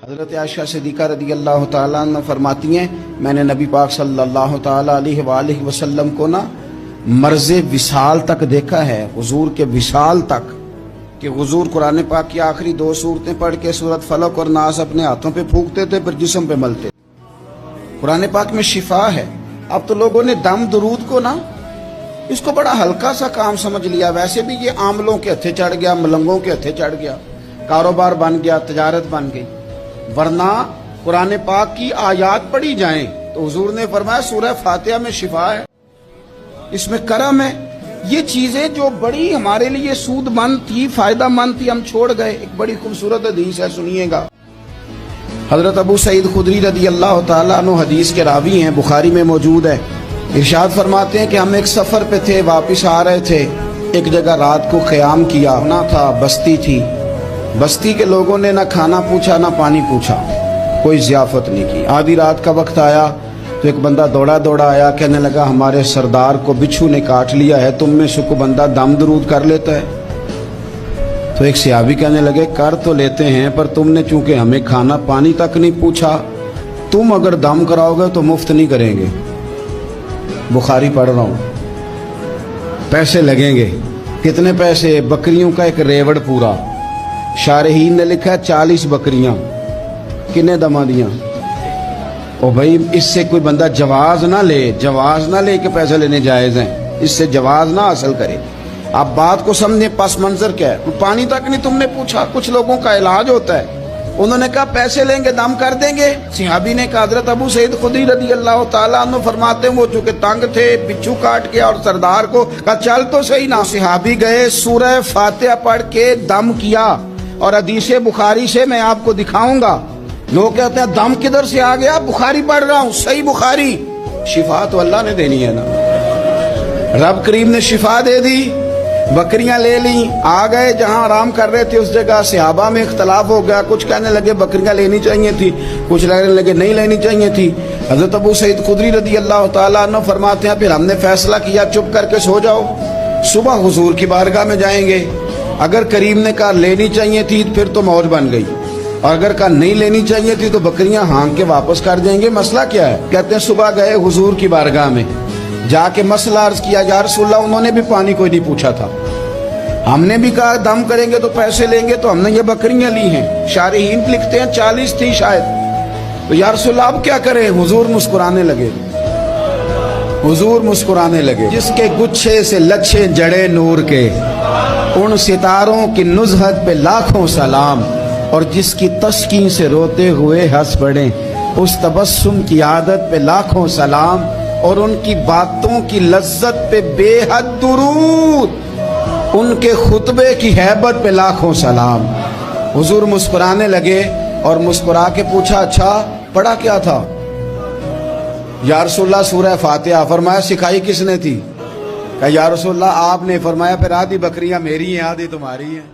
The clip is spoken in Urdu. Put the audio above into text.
حضرت عائشہ صدیقہ رضی اللہ تعالیٰ عنہ فرماتی ہیں میں نے نبی پاک صلی اللہ تعالیٰ علیہ وآلہ وسلم کو نا مرز وصال تک دیکھا ہے، حضور کے وصال تک، کہ حضور قرآن پاک کی آخری 2 سورتیں پڑھ کے سورت فلق اور ناس اپنے ہاتھوں پہ پھونکتے تھے، پھر جسم پہ ملتے. قرآن پاک میں شفا ہے. اب تو لوگوں نے دم درود کو نا اس کو بڑا ہلکا سا کام سمجھ لیا. ویسے بھی یہ عاملوں کے ہتھے چڑھ گیا، ملنگوں کے ہتھے چڑھ گیا، کاروبار بن گیا، تجارت بن گئی. ورنہ قرآن پاک کی آیات پڑھی جائیں تو حضور نے فرمایا سورہ فاتحہ میں شفا ہے، اس میں کرم ہے. یہ چیزیں جو بڑی ہمارے لیے سود مند تھی، فائدہ مند تھی، ہم چھوڑ گئے. ایک بڑی خوبصورت حدیث ہے، سنیے گا. حضرت ابو سعید خدری رضی اللہ تعالیٰ عنہ حدیث کے راوی ہیں، بخاری میں موجود ہے. ارشاد فرماتے ہیں کہ ہم ایک سفر پہ تھے، واپس آ رہے تھے. ایک جگہ رات کو قیام کیا، ہونا تھا، بستی تھی. بستی کے لوگوں نے نہ کھانا پوچھا نہ پانی پوچھا، کوئی ضیافت نہیں کی. آدھی رات کا وقت آیا تو ایک بندہ دوڑا دوڑا آیا، کہنے لگا ہمارے سردار کو بچھو نے کاٹ لیا ہے، تم میں سے کوئی بندہ دم درود کر لیتا ہے؟ تو ایک صحابی کہنے لگے کر تو لیتے ہیں، پر تم نے چونکہ ہمیں کھانا پانی تک نہیں پوچھا، تم اگر دم کراؤ گے تو مفت نہیں کریں گے. بخاری پڑھ رہا ہوں. پیسے لگیں گے. کتنے پیسے؟ بکریوں کا ایک ریوڑ پورا. شارحین نے لکھا 40 بکریاں. کنے دما دیاں؟ او بھائی اس سے کوئی بندہ جواز نہ لے کہ پیسے لینے جائز ہیں، اس سے جواز نہ حاصل کرے. آپ بات کو سمجھیں، پس منظر کیا ہے. پانی تک نہیں تم نے پوچھا. کچھ لوگوں کا علاج ہوتا ہے، انہوں نے کہا پیسے لیں گے دم کر دیں گے. صحابی نے کہا حضرت ابو سعید خدری رضی اللہ تعالیٰ عنہ فرماتے ہیں وہ چونکہ تنگ تھے، بچھو کاٹ گیا اور سردار کو کہا چل تو صحیح نا. صحابی گئے، سورہ فاتحہ پڑھ کے دم کیا. اور حدیث بخاری سے میں آپ کو دکھاؤں گا. لوگ کہتے ہیں دم کدھر سے آ گیا؟ بخاری پڑھ رہا ہوں، صحیح بخاری. شفا تو اللہ نے دینی ہے نا، رب کریم نے شفا دے دی. بکریاں لے لیں، آ گئے جہاں آرام کر رہے تھے اس جگہ. صحابہ میں اختلاف ہو گیا، کچھ کہنے لگے بکریاں لینی چاہیے تھی، کچھ کہنے لگے نہیں لینی چاہیے تھی. حضرت ابو سعید خدری رضی اللہ تعالیٰ عنہ فرماتے ہیں پھر ہم نے فیصلہ کیا چپ کر کے سو جاؤ، صبح حضور کی بارگاہ میں جائیں گے. اگر کریم نے کہا لینی چاہیے تھی پھر تو موج بن گئی، اور اگر کہا نہیں لینی چاہیے تھی تو بکریاں ہانک کے واپس کر دیں گے. مسئلہ کیا ہے؟ کہتے ہیں صبح گئے حضور کی بارگاہ میں، جا کے مسئلہ عرض کیا یا رسول اللہ انہوں نے بھی پانی کوئی نہیں پوچھا تھا، ہم نے بھی کہا دم کریں گے تو پیسے لیں گے، تو ہم نے یہ بکریاں لی ہیں. شارحین لکھتے ہیں 40 تھی شاید. تو یا رسول اللہ اب کیا کریں؟ حضور مسکرانے لگے. حضور مسکرانے لگے. جس کے گچھے سے لچھے جڑے نور کے، ان ستاروں کی نزہت پہ لاکھوں سلام، اور جس کی تسکین سے روتے ہوئے ہنس پڑے، اس تبسم کی عادت پہ لاکھوں سلام، اور ان کی باتوں کی لذت پہ بے حد درود، ان کے خطبے کی ہیبت پہ لاکھوں سلام. حضور مسکرانے لگے اور مسکرا کے پوچھا اچھا پڑھا کیا تھا؟ یا رسول اللہ سورہ فاتحہ. فرمایا سکھائی کس نے تھی؟ کہا یا رسول اللہ آپ نے. فرمایا پھر آدھی بکریاں میری ہیں آدھی تمہاری ہیں.